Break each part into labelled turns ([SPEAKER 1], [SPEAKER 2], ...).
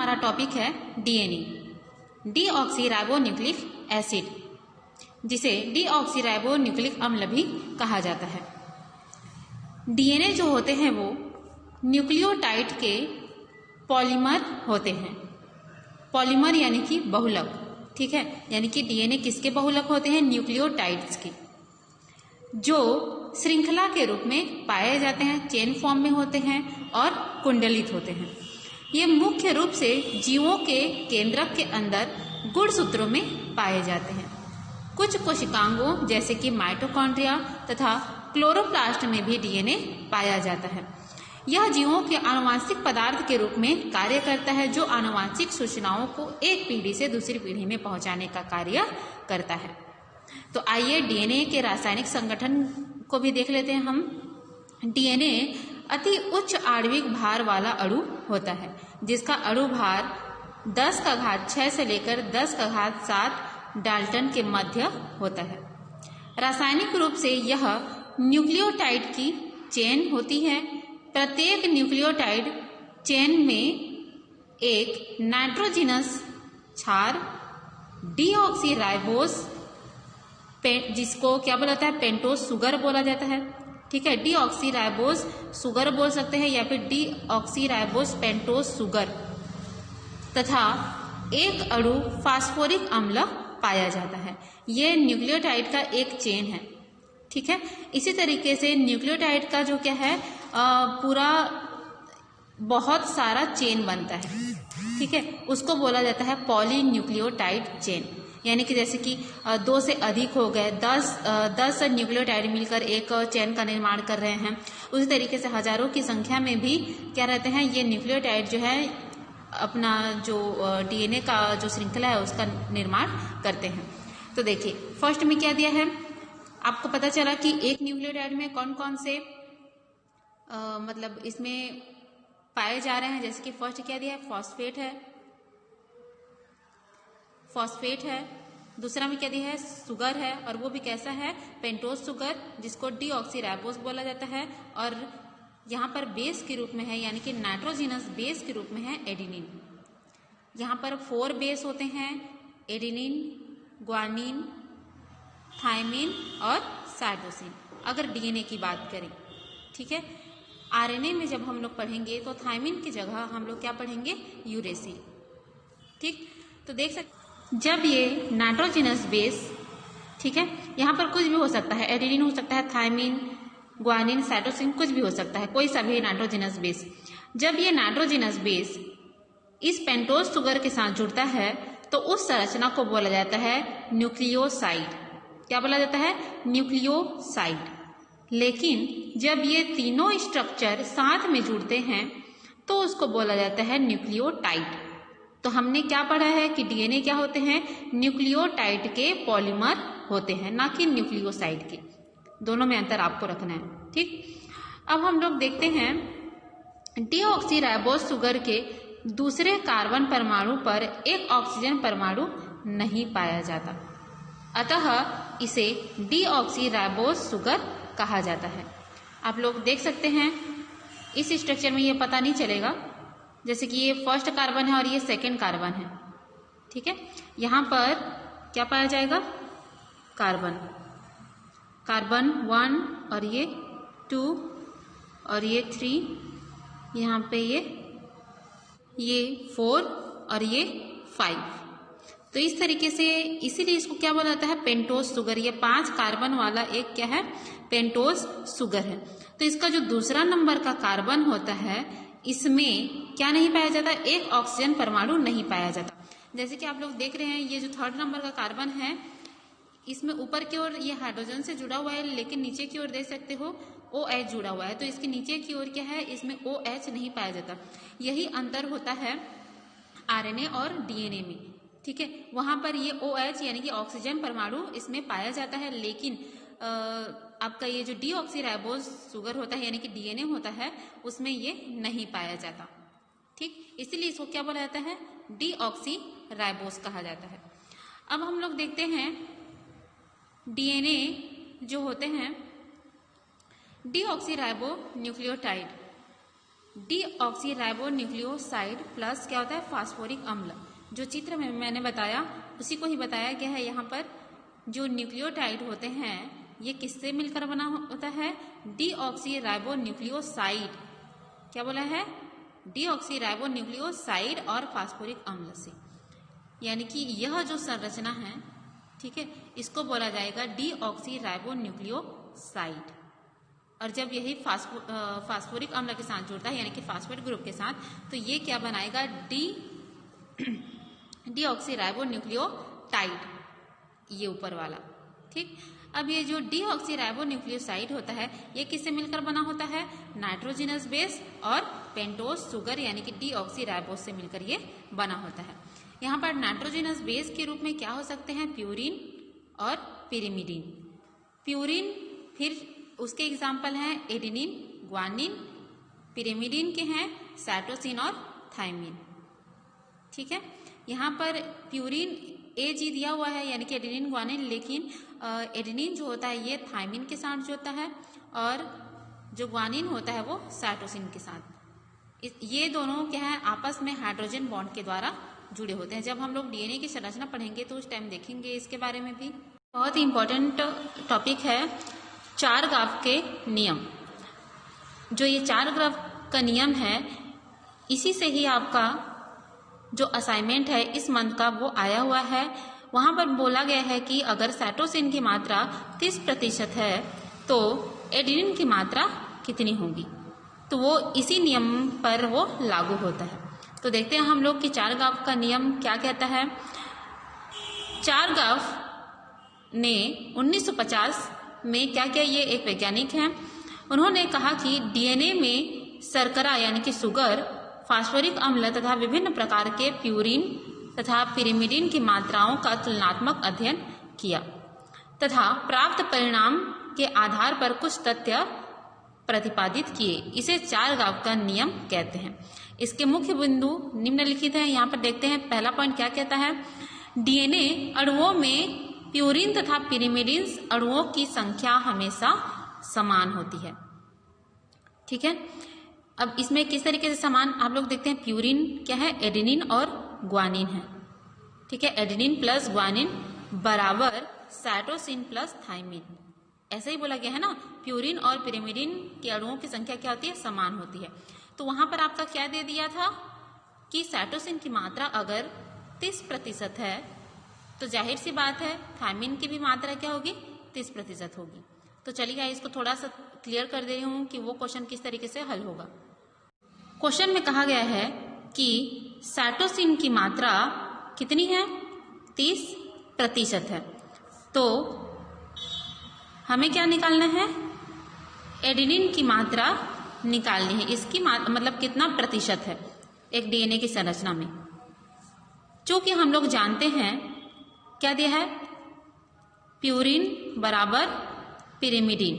[SPEAKER 1] हमारा टॉपिक है DNA, deoxyribonucleic acid, जिसे डीऑक्सीराइबोन्यूक्लिक अम्ल भी कहा जाता है। डीएनए जो होते हैं वो न्यूक्लियोटाइड के पॉलीमर होते हैं। पॉलीमर यानी कि बहुलक, ठीक है, यानी कि डीएनए किसके बहुलक होते हैं? न्यूक्लियोटाइड्स के, जो श्रृंखला के रूप में पाए जाते हैं, चेन फॉर्म में होते हैं और कुंडलित होते हैं। ये मुख्य रूप से जीवों के केंद्रक के अंदर गुणसूत्रों में पाए जाते हैं। कुछ कोशिकांगों जैसे कि माइटोकॉन्ड्रिया तथा क्लोरोप्लास्ट में भी डीएनए पाया जाता है। यह जीवों के आनुवांशिक पदार्थ के रूप में कार्य करता है, जो आनुवांशिक सूचनाओं को एक पीढ़ी से दूसरी पीढ़ी में पहुंचाने का कार्य करता है। तो आइए डीएनए के रासायनिक संगठन को भी देख लेते हैं हम। डीएनए अति उच्च आणविक भार वाला अणु होता है, जिसका अणु भार 10⁶ से लेकर 10�7 डाल्टन के मध्य होता है। रासायनिक रूप से यह न्यूक्लियोटाइड की चेन होती है। प्रत्येक न्यूक्लियोटाइड चेन में एक नाइट्रोजिनस क्षार डीऑक्सीराइबोस, जिसको क्या बोला जाता है? पेंटोज सुगर बोला जाता है, ठीक है। डीऑक्सीराइबोस सुगर बोल सकते हैं या फिर डीऑक्सीराइबोस पेंटोज सुगर, तथा एक अणु फास्फोरिक अम्ल पाया जाता है। ये न्यूक्लियोटाइड का एक चेन है, ठीक है। इसी तरीके से न्यूक्लियोटाइड का जो क्या है पूरा बहुत सारा चेन बनता है, ठीक है, उसको बोला जाता है पॉलीन्यूक्लियोटाइड चेन। यानी कि जैसे कि 2 से अधिक हो गए, 10 न्यूक्लियोटाइड मिलकर एक चेन का निर्माण कर रहे हैं। उसी तरीके से हजारों की संख्या में भी क्या रहते हैं, ये न्यूक्लियोटाइड जो है अपना जो डीएनए का जो श्रृंखला है उसका निर्माण करते हैं। तो देखिए फर्स्ट में क्या दिया है, आपको पता चला कि एक न्यूक्लियोटाइड में कौन कौन से मतलब इसमें पाए जा रहे हैं। जैसे कि फर्स्ट क्या दिया है, फॉस्फेट है। दूसरा में क्या दिया है, सुगर है, और वो भी कैसा है, पेंटोज सुगर, जिसको डीऑक्सीराइबोस बोला जाता है। और यहाँ पर बेस के रूप में है, यानी कि नाइट्रोजिनस बेस के रूप में है एडेनिन। यहाँ पर 4 बेस होते हैं, एडेनिन, ग्वानिन, थायमिन और साइटोसिन, अगर डीएनए की बात करें, ठीक है। आरएनए में जब हम लोग पढ़ेंगे तो थायमिन की जगह हम लोग क्या पढ़ेंगे, यूरेसिल, ठीक। तो देख सकते जब ये नाइट्रोजिनस बेस, ठीक है, यहाँ पर कुछ भी हो सकता है, एडेनिन हो सकता है, थायमिन, ग्वानिन, साइटोसिन, कुछ भी हो सकता है, कोई सा भी नाइट्रोजिनस बेस। जब ये नाइट्रोजिनस बेस इस पेंटोज सुगर के साथ जुड़ता है तो उस संरचना को बोला जाता है न्यूक्लियोसाइड। क्या बोला जाता है, न्यूक्लियोसाइड। लेकिन जब ये तीनों स्ट्रक्चर साथ में जुड़ते हैं तो उसको बोला जाता है न्यूक्लियोटाइड। तो हमने क्या पढ़ा है कि डीएनए क्या होते हैं, न्यूक्लियोटाइड के पॉलीमर होते हैं, ना कि न्यूक्लियोसाइड के। दोनों में अंतर आपको रखना है, ठीक। अब हम लोग देखते हैं डीऑक्सीराइबोस सुगर के दूसरे कार्बन परमाणु पर एक ऑक्सीजन परमाणु नहीं पाया जाता, अतः इसे डीऑक्सीराइबोस सुगर कहा जाता है। आप लोग देख सकते हैं इस स्ट्रक्चर में ये पता नहीं चलेगा, जैसे कि ये फर्स्ट कार्बन है और ये सेकेंड कार्बन है, ठीक है। यहाँ पर क्या पाया जाएगा, कार्बन 1 और ये 2 और ये 3, यहाँ पे ये 4 और ये 5। तो इस तरीके से, इसीलिए इसको क्या बोला जाता है, पेंटोज सुगर। ये 5 कार्बन वाला एक क्या है, पेंटोज सुगर है। तो इसका जो दूसरा नंबर का कार्बन होता है, इसमें क्या नहीं पाया जाता, एक ऑक्सीजन परमाणु नहीं पाया जाता। जैसे कि आप लोग देख रहे हैं ये जो 3rd नंबर का कार्बन है, इसमें ऊपर की ओर ये हाइड्रोजन से जुड़ा हुआ है, लेकिन नीचे की ओर देख सकते हो OH जुड़ा हुआ है। तो इसके नीचे की ओर क्या है, इसमें OH नहीं पाया जाता। यही अंतर होता है आरएनए और डीएनए में, ठीक है। वहां पर ये OH यानी कि ऑक्सीजन परमाणु इसमें पाया जाता है, लेकिन आपका ये जो डीऑक्सीराइबोस सुगर होता है यानी कि डीएनए होता है, उसमें ये नहीं पाया जाता, ठीक। इसीलिए इसको क्या बोला जाता है, डीऑक्सीराइबोस कहा जाता है। अब हम लोग देखते हैं डीएनए जो होते हैं डीऑक्सीराइबो न्यूक्लियोटाइड, डीऑक्सीराइबोन्यूक्लियोसाइड प्लस क्या होता है, फास्फोरिक अम्ल। जो चित्र में मैंने बताया उसी को ही बताया गया है। यहाँ पर जो न्यूक्लियोटाइड होते हैं ये किससे मिलकर बना होता है, डीऑक्सीराइबोन्यूक्लियोसाइड। क्या बोला है, डीऑक्सीराइबोन्यूक्लियोसाइड और फास्फोरिक अम्ल से। यानी कि यह जो संरचना है, ठीक है, इसको बोला जाएगा डीऑक्सीराइबोन्यूक्लियोसाइड। और जब यही फास्फोरिक अम्ल के साथ जुड़ता है यानी कि फास्फेट ग्रुप के साथ, तो ये क्या बनाएगा, डीऑक्सीराइबोन्यूक्लियोटाइड, ये ऊपर वाला। ठीक, अब ये जो डीऑक्सीराइबोन्यूक्लियोसाइड होता है ये किससे मिलकर बना होता है, नाइट्रोजिनस बेस और पेंटोज शुगर यानी कि डीऑक्सीराइबोस से मिलकर ये बना होता है। यहाँ पर नाइट्रोजिनस बेस के रूप में क्या हो सकते हैं, प्यूरिन और पिरिमिडिन। प्यूरिन, फिर उसके एग्जाम्पल हैं एडेनिन, ग्वानिन। पिरिमिडिन के हैं साइटोसिन और थायमिन। ठीक है, यहाँ पर प्यूरिन AG दिया हुआ है यानी कि एडेनिन ग्वानिन, लेकिन एडेनिन जो होता है ये थायमिन के साथ जुड़ता है और जो ग्वानिन होता है वो साइटोसिन के साथ। ये दोनों क्या है, आपस में हाइड्रोजन बॉन्ड के द्वारा जुड़े होते हैं। जब हम लोग DNA की संरचना पढ़ेंगे तो उस टाइम देखेंगे इसके बारे में भी। बहुत ही इंपॉर्टेंट टॉपिक है चारगाव के नियम। जो ये चारगाव का नियम है, इसी से ही आपका जो असाइनमेंट है इस मंथ का वो आया हुआ है। वहां पर बोला गया है कि अगर साइटोसिन की मात्रा 30% है तो एडेनिन की मात्रा कितनी होगी, तो वो इसी नियम पर वो लागू होता है। तो देखते हैं हम लोग कि चारगाव का नियम क्या कहता है। चारगाव ने 1950 में क्या किया, ये एक वैज्ञानिक हैं, उन्होंने कहा कि DNA में शर्करा यानी कि शुगर, फास्फोरिक अम्ल तथा विभिन्न प्रकार के प्यूरिन तथा पिरिमिडिन की मात्राओं का तुलनात्मक अध्ययन किया तथा प्राप्त परिणाम के आधार पर कुछ तथ्य प्रतिपादित किए। इसे चारगाव का नियम कहते हैं। इसके मुख्य बिंदु निम्नलिखित हैं। यहाँ पर देखते हैं पहला पॉइंट क्या कहता है, DNA अणुओं में प्यूरिन तथा पिरिमिडिन अणुओं की संख्या हमेशा समान होती है। ठीक है, अब इसमें किस तरीके से समान आप लोग देखते हैं। प्यूरिन क्या है, एडेनिन और ग्वानिन है। ठीक है, एडेनिन प्लस ग्वानिन बराबर साइटोसिन प्लस थायमिन, ऐसा ही बोला गया है ना। प्यूरिन और पिरिमिडिन के अणुओं की संख्या क्या होती है, समान होती है। तो वहां पर आपका क्या दे दिया था कि साइटोसिन की मात्रा अगर 30% है तो जाहिर सी बात है थायमिन की भी मात्रा क्या होगी, 30% होगी। तो चलिए इसको थोड़ा सा क्लियर कर दे रही हूं कि वो क्वेश्चन किस तरीके से हल होगा। क्वेश्चन में कहा गया है कि साइटोसिन की मात्रा कितनी है, 30% है। तो हमें क्या निकालना है, एडेनिन की मात्रा निकालनी है। इसकी मतलब कितना प्रतिशत है एक DNA की संरचना में। चूंकि हम लोग जानते हैं क्या दिया है, प्यूरिन बराबर पिरिमिडिन।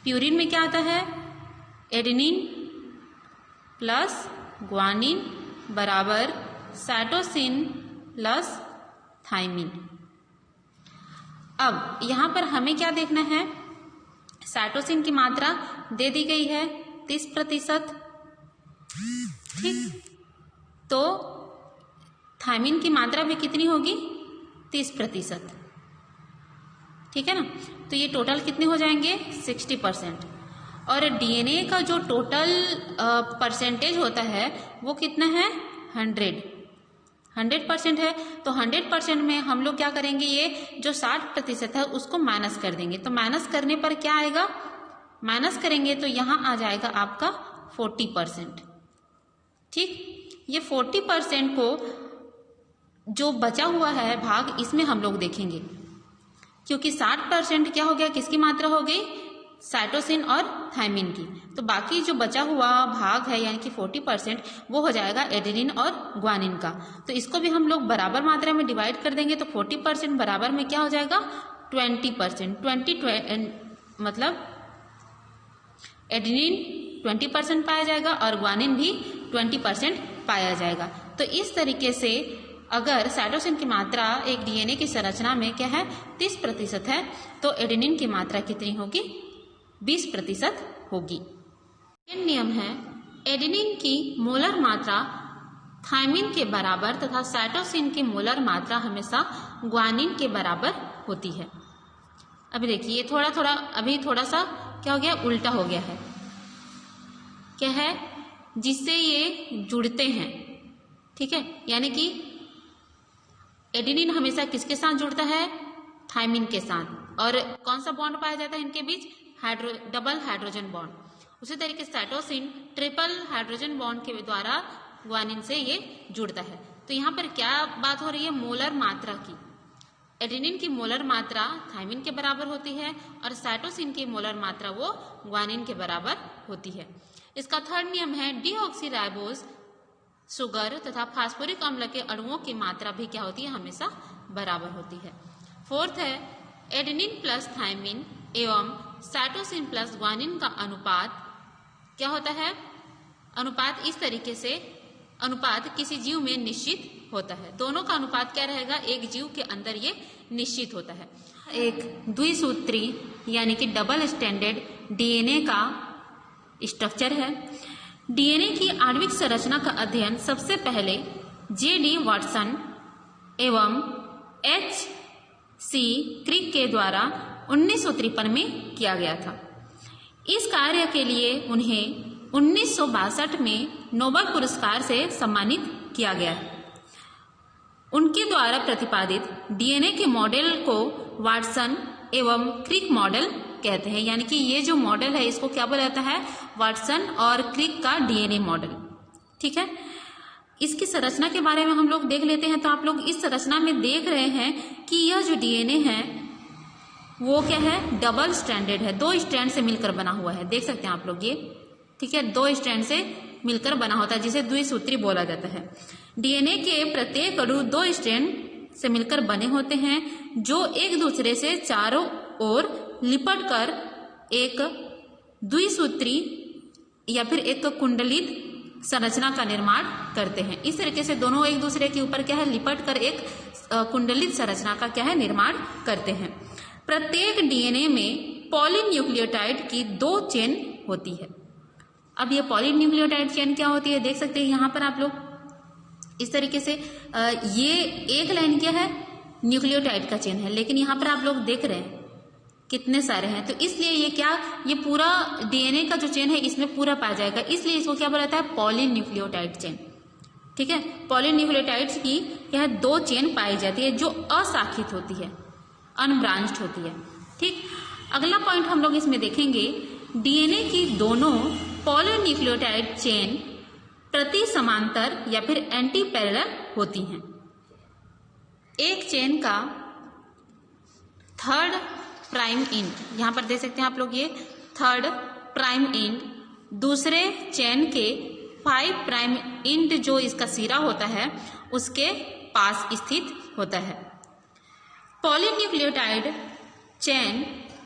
[SPEAKER 1] प्यूरिन में क्या आता है, एडेनिन प्लस ग्वानिन बराबर साइटोसिन प्लस थायमिन। अब यहां पर हमें क्या देखना है, साइटोसिन की मात्रा दे दी गई है 30%। ठीक, तो थायमिन की मात्रा भी कितनी होगी, 30%। ठीक है ना, तो ये टोटल कितने हो जाएंगे, 60%। और DNA का जो टोटल परसेंटेज होता है वो कितना है, 100% है। तो 100% में हम लोग क्या करेंगे, ये जो 60% है उसको माइनस कर देंगे। तो माइनस करने पर क्या आएगा, माइनस करेंगे तो यहां आ जाएगा आपका 40%। ठीक, ये 40% को जो बचा हुआ है भाग, इसमें हम लोग देखेंगे, क्योंकि 60% क्या हो गया, किसकी मात्रा हो गई, साइटोसिन और थायमिन की। तो बाकी जो बचा हुआ भाग है यानी कि 40% वो हो जाएगा एडेनिन और ग्वानिन का। तो इसको भी हम लोग बराबर मात्रा में डिवाइड कर देंगे। तो 40% बराबर में क्या हो जाएगा, 20%। मतलब एडेनिन 20% पाया जाएगा और ग्वानिन भी 20% पाया जाएगा। तो इस तरीके से अगर साइटोसिन की मात्रा एक DNA की संरचना में क्या है, 30% है, तो एडेनिन की मात्रा कितनी होगी, 20% होगी। सेकंड नियम है एडेनिन की मोलर मात्रा थायमिन के बराबर तथा साइटोसिन की मोलर मात्रा हमेशा ग्वानिन के बराबर होती है। अभी देखिए अभी थोड़ा सा क्या हो गया, उल्टा हो गया है। क्या है, जिससे ये जुड़ते हैं, ठीक है, यानी कि एडेनिन हमेशा किसके साथ जुड़ता है, थायमिन के साथ। और कौन सा बॉन्ड पाया जाता है इनके बीच, डबल हाइड्रोजन बॉन्ड। उसी तरीके से साइटोसिन ट्रिपल हाइड्रोजन बॉन्ड के द्वारा ग्वानिन से ये जुड़ता है। तो यहाँ पर क्या बात हो रही है, मोलर मात्रा की। एडेनिन की मोलर मात्रा थायमिन के बराबर होती है और साइटोसिन की मोलर मात्रा वो ग्वानिन के बराबर होती है। इसका थर्ड नियम है डीऑक्सीराइबोज शुगर तथा फास्फोरिक अम्ल के अणुओं की मात्रा भी क्या होती है, हमेशा बराबर होती है। फोर्थ है एडेनिन प्लस थायमिन एवं साइटोसिन प्लस ग्वानिन का अनुपात क्या होता है, अनुपात इस तरीके से अनुपात किसी जीव में निश्चित होता है। दोनों का अनुपात क्या रहेगा, एक जीव के अंदर ये निश्चित होता है। एक द्विसूत्री यानी कि डबल स्टैंडर्ड डीएनए का स्ट्रक्चर है। डीएनए की आणविक संरचना का अध्ययन सबसे पहले जेडी वाटसन एवं एच.सी. क्रिक के द्वारा 1953 में किया गया था। इस कार्य के लिए उन्हें 1962 में नोबेल पुरस्कार से सम्मानित किया गया है। उनके द्वारा प्रतिपादित डीएनए के मॉडल को वाटसन एवं क्रिक मॉडल कहते हैं, यानी कि ये जो मॉडल है इसको क्या बोला जाता है, वाटसन और क्रिक का डीएनए मॉडल। ठीक है, इसकी संरचना के बारे में हम लोग देख लेते हैं। तो आप लोग इस संरचना में देख रहे हैं कि यह जो डीएनए है वो क्या है, डबल स्ट्रैंडेड है, 2 स्ट्रैंड से मिलकर बना हुआ है। देख सकते हैं आप लोग ये, ठीक है, 2 स्ट्रैंड से मिलकर बना होता है जिसे द्विसूत्री बोला जाता है। डीएनए के प्रत्येक अणु 2 स्ट्रैंड से मिलकर बने होते हैं जो एक दूसरे से चारों ओर लिपट कर एक द्विसूत्री या फिर एक कुंडलित संरचना का निर्माण करते हैं। इस तरीके से दोनों एक दूसरे के ऊपर क्या है, लिपट कर एक कुंडलित संरचना का क्या है, निर्माण करते हैं। प्रत्येक डीएनए में पॉलीन्यूक्लियोटाइड की 2 चेन होती है। अब ये पॉलीन्यूक्लियोटाइड चेन क्या होती है, देख सकते हैं यहाँ पर आप लोग इस तरीके से। ये एक लाइन क्या है, न्यूक्लियोटाइड का चेन है, लेकिन यहाँ पर आप लोग देख रहे हैं कितने सारे हैं। तो इसलिए ये क्या, ये पूरा डीएनए का जो चेन है इसमें पूरा पाया जाएगा, इसलिए इसको क्या बोला जाता है, पॉलीन्यूक्लियोटाइड चेन। ठीक है, पॉलीन्यूक्लियोटाइड्स की क्या 2 चेन पाई जाती है जो अशाखित होती है, अनब्रांच्ड होती है। ठीक, अगला पॉइंट हम लोग इसमें देखेंगे, डीएनए की दोनों पॉलीन्यूक्लियोटाइड चेन प्रति समांतर या फिर एंटी पैरेलल होती हैं। एक चेन का 3rd प्राइम एंड, यहां पर देख सकते हैं आप लोग ये 3rd प्राइम एंड दूसरे चेन के 5 प्राइम एंड जो इसका सिरा होता है उसके पास स्थित होता है। पॉलीन्यूक्लियोटाइड चेन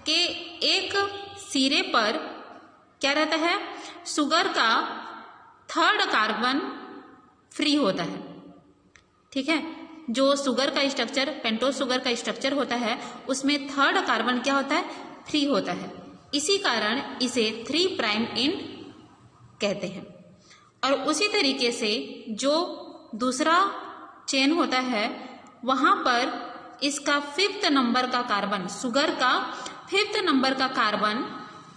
[SPEAKER 1] के एक सिरे पर क्या रहता है, शुगर का 3rd कार्बन फ्री होता है। ठीक है, जो शुगर का स्ट्रक्चर, पेंटोज शुगर का स्ट्रक्चर होता है उसमें 3rd कार्बन क्या होता है, फ्री होता है। इसी कारण इसे 3 प्राइम एंड कहते हैं। और उसी तरीके से जो दूसरा चेन होता है वहां पर इसका 5th नंबर का कार्बन, शुगर का 5th नंबर का कार्बन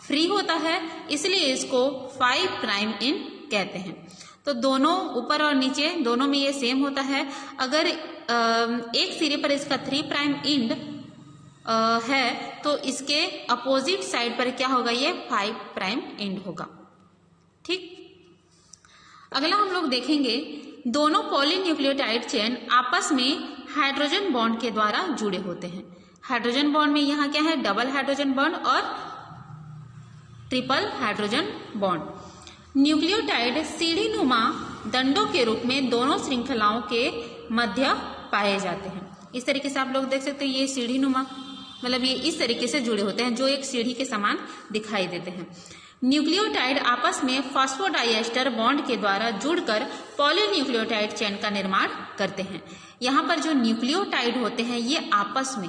[SPEAKER 1] फ्री होता है, इसलिए इसको 5 प्राइम एंड कहते हैं। तो दोनों ऊपर और नीचे दोनों में ये सेम होता है। अगर एक सिरे पर इसका 3 प्राइम एंड है तो इसके अपोजिट साइड पर क्या होगा, ये 5 प्राइम एंड होगा। ठीक, अगला हम लोग देखेंगे, दोनों पॉलीन्यूक्लियोटाइड चेन आपस में हाइड्रोजन बॉन्ड के द्वारा जुड़े होते हैं। हाइड्रोजन बॉन्ड में यहाँ क्या है, डबल हाइड्रोजन बॉन्ड और ट्रिपल हाइड्रोजन बॉन्ड। न्यूक्लियोटाइड सीढ़ीनुमा दंडों के रूप में दोनों श्रृंखलाओं के मध्य पाए जाते हैं। इस तरीके से आप लोग देख सकते हैं, ये सीढ़ीनुमा मतलब ये इस तरीके से जुड़े होते हैं जो एक सीढ़ी के समान दिखाई देते हैं। न्यूक्लियोटाइड आपस में फॉस्फोडाइएस्टर बॉन्ड के द्वारा जुड़कर पॉलीन्यूक्लियोटाइड चेन का निर्माण करते हैं। यहाँ पर जो न्यूक्लियोटाइड होते हैं ये आपस में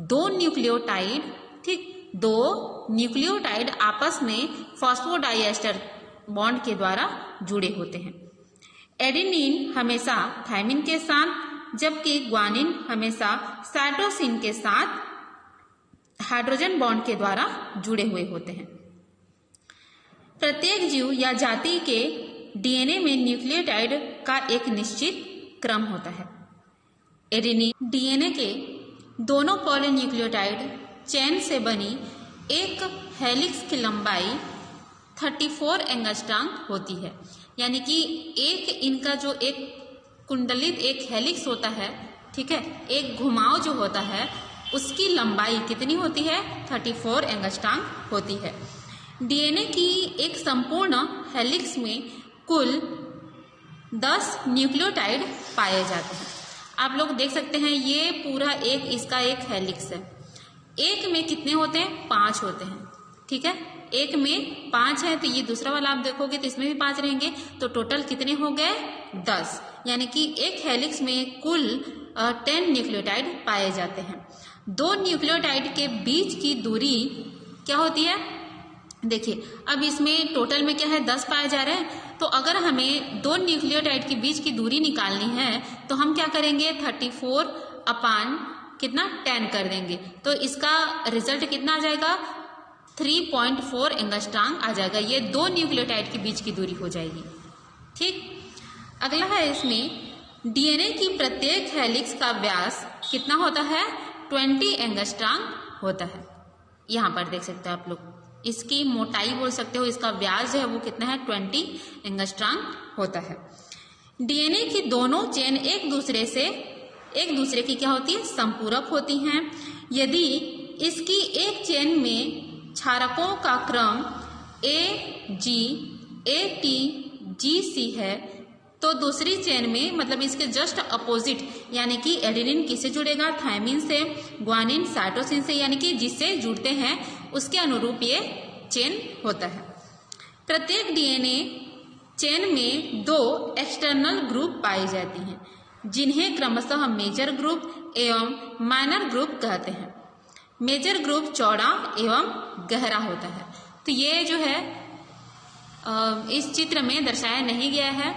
[SPEAKER 1] 2 न्यूक्लियोटाइड, ठीक, 2 न्यूक्लियोटाइड आपस में फॉस्फोडाइएस्टर बॉन्ड के द्वारा जुड़े होते हैं। एडेनिन हमेशा थायमिन के साथ, जबकि ग्वानिन हमेशा साइटोसिन के साथ हाइड्रोजन बॉन्ड के द्वारा जुड़े हुए होते हैं। प्रत्येक जीव या जाति के डीएनए में न्यूक्लियोटाइड का एक निश्चित क्रम होता है। एडेनिन डीएनए के दोनों पॉलीन्यूक्लियोटाइड चेन से बनी एक हेलिक्स की लंबाई 34 एंगस्ट्रॉम होती है, यानी कि एक इनका जो एक कुंडलित एक हेलिक्स होता है, ठीक है, एक घुमाव जो होता है उसकी लंबाई कितनी होती है? 34 एंगस्ट्रॉम होती है। डीएनए की एक संपूर्ण हेलिक्स में कुल 10 न्यूक्लियोटाइड पाए जाते हैं। आप लोग देख सकते हैं ये पूरा एक इसका एक हेलिक्स है। एक में कितने होते हैं? 5 होते हैं, ठीक है, एक में 5 है, तो ये दूसरा वाला आप देखोगे तो इसमें भी 5 रहेंगे, तो टोटल कितने हो गए? 10, यानी कि एक हेलिक्स में कुल 10 न्यूक्लियोटाइड पाए जाते हैं। 2 न्यूक्लियोटाइड के बीच की दूरी क्या होती है? देखिए, अब इसमें टोटल में क्या है? 10 पाए जा रहे हैं, तो अगर हमें 2 न्यूक्लियोटाइड के बीच की दूरी निकालनी है तो हम क्या करेंगे? 34 अपान कितना? 10 कर देंगे, तो इसका रिजल्ट कितना आ जाएगा? 3.4 एंगस्ट्रॉम आ जाएगा। ये 2 न्यूक्लियोटाइड के बीच की दूरी हो जाएगी, ठीक। अगला है इसमें डीएनए की प्रत्येक हेलिक्स का व्यास कितना होता है? 20 एंगस्ट्रॉम होता है। यहाँ पर देख सकते हो आप लोग, इसकी मोटाई बोल सकते हो, इसका व्यास जो है वो कितना है? 20 एंगस्ट्रॉम होता है। डीएनए की दोनों चेन एक दूसरे की क्या होती है? संपूरक होती हैं। यदि इसकी एक चेन में क्षारकों का क्रम AG, AT, GC है, तो दूसरी चेन में मतलब इसके जस्ट अपोजिट, यानी कि एडेनिन किससे जुड़ेगा? थायमिन से, ग्वानिन साइटोसिन से, यानी कि जिससे जुड़ते हैं उसके अनुरूप ये चेन होता है। प्रत्येक डीएनए चेन में 2 एक्सटर्नल ग्रुप पाई जाती हैं, जिन्हें क्रमशः मेजर ग्रुप एवं माइनर ग्रुप कहते हैं। मेजर ग्रुप चौड़ा एवं गहरा होता है। तो ये जो है इस चित्र में दर्शाया नहीं गया है,